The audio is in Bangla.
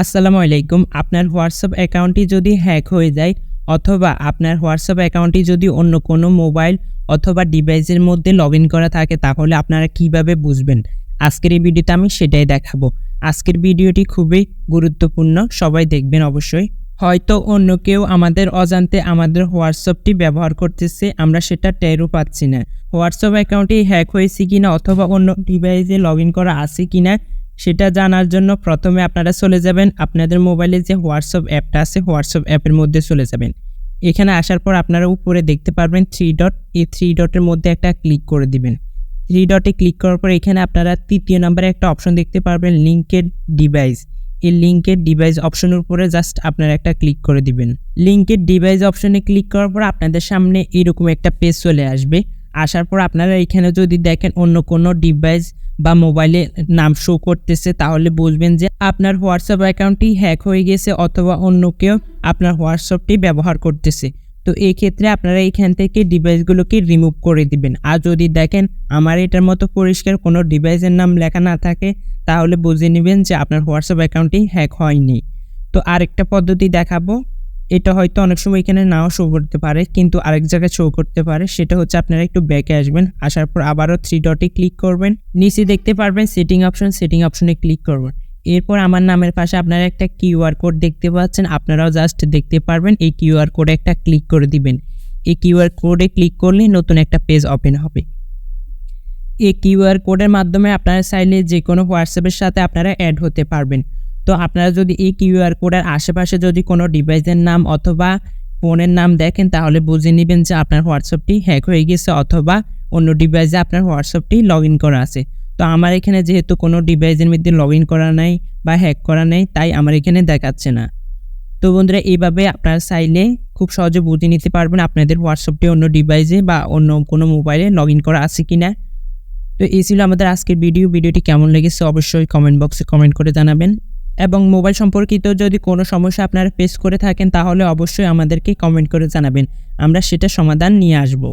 আসসালামু আলাইকুম। আপনার হোয়াটসঅ্যাপ অ্যাকাউন্টটি যদি হ্যাক হয়ে যায় অথবা আপনার হোয়াটসঅ্যাপ অ্যাকাউন্টটি যদি অন্য কোনো মোবাইল অথবা ডিভাইসের মধ্যে লগইন করা থাকে তাহলে আপনারা কিভাবে বুঝবেন? আজকের এই ভিডিওতে আমি সেটাই দেখাবো। আজকের ভিডিওটি খুবই গুরুত্বপূর্ণ, সবাই দেখবেন অবশ্যই। হয়তো অন্য কেউ আমাদের অজান্তে আমাদের হোয়াটসঅ্যাপটি ব্যবহার করতেছে, আমরা সেটা টেরও পাচ্ছি না। হোয়াটসঅ্যাপ অ্যাকাউন্টটি হ্যাক হয়েছে কিনা অথবা অন্য ডিভাইসে লগইন করা আছে কিনা সেটা জানার জন্য প্রথমে আপনারা চলে যাবেন আপনাদের মোবাইলে যে হোয়াটসঅ্যাপ অ্যাপটা আছে, হোয়াটসঅ্যাপ অ্যাপের মধ্যে চলে যাবেন। এখানে আসার পর আপনারা উপরে দেখতে পারবেন 3 ডট, এই 3 ডটের মধ্যে একটা ক্লিক করে দিবেন। 3 ডটে ক্লিক করার পর এখানে আপনারা তৃতীয় নম্বরে একটা অপশন দেখতে পারবেন লিঙ্কেড ডিভাইস। এই লিঙ্কেড ডিভাইস অপশনের উপরে জাস্ট আপনারা একটা ক্লিক করে দিবেন। লিঙ্কেড ডিভাইস অপশনে ক্লিক করার পর আপনাদের সামনে এরকম একটা পেজ চলে আসবে। আসার পর আপনারা এখানে যদি দেখেন অন্য কোনো ডিভাইস বা মোবাইলে নাম শো করতেছে তাহলে বুঝবেন যে আপনার হোয়াটসঅ্যাপ অ্যাকাউন্টটি হ্যাক হয়ে গেছে অথবা অন্য কেউ আপনার হোয়াটসঅ্যাপটি ব্যবহার করতেছে। তো এই ক্ষেত্রে আপনারা এখান থেকে ডিভাইসগুলোকে রিমুভ করে দিবেন। আর যদি দেখেন আমার এটার মতো পরিষ্কার কোনো ডিভাইসের নাম লেখা না থাকে তাহলে বুঝে নেবেন যে আপনার হোয়াটসঅ্যাপ অ্যাকাউন্টটি হ্যাক হয়নি। তো আরেকটা পদ্ধতি দেখাবো, এটা হয়তো অনেক সময় এখানে নাও শো করতে পারে কিন্তু আরেক জায়গায় শো করতে পারে। সেটা হচ্ছে আপনারা একটু ব্যাকে আসবেন, আসার পর আবারও 3 ডটে ক্লিক করবেন। নিচে দেখতে পারবেন সেটিং অপশন, সেটিং অপশনে ক্লিক করবেন। এরপর আমার নামের পাশে আপনারা একটা কিউআর কোড দেখতে পাচ্ছেন, আপনারাও জাস্ট দেখতে পারবেন। এই কিউআর কোডে একটা ক্লিক করে দিবেন। এই কিউআর কোডে ক্লিক করলে নতুন একটা পেজ ওপেন হবে। এই কিউআর কোডের মাধ্যমে আপনারা চাইলে যে কোনো হোয়াটসঅ্যাপের সাথে আপনারা অ্যাড হতে পারবেন। তো আপনারা যদি এই কিউআর কোডের আশেপাশে যদি কোনো ডিভাইসের নাম অথবা ফোনের নাম দেখেন তাহলে বুঝে নেবেন যে আপনার হোয়াটসঅ্যাপটি হ্যাক হয়ে গেছে অথবা অন্য ডিভাইসে আপনার হোয়াটসঅ্যাপটি লগ ইন করা আছে। তো আমার এখানে যেহেতু কোনো ডিভাইসের মধ্যে লগ ইন করা নাই বা হ্যাক করা নেই তাই আমার এখানে দেখাচ্ছে না। তো বন্ধুরা, এইভাবে আপনারা চাইলে খুব সহজে বুঝে নিতে পারবেন আপনাদের হোয়াটসঅ্যাপটি অন্য ডিভাইসে বা অন্য কোনো মোবাইলে লগ ইন করা আছে কিনা। তো এই ছিল আমাদের আজকের ভিডিওটি কেমন লেগেছে অবশ্যই কমেন্ট বক্সে কমেন্ট করে জানাবেন। এবং মোবাইল সম্পর্কিত যদি কোনো সমস্যা আপনারা ফেস করে থাকেন তাহলে অবশ্যই আমাদেরকে কমেন্ট করে জানাবেন, আমরা সেটা সমাধান নিয়ে আসব।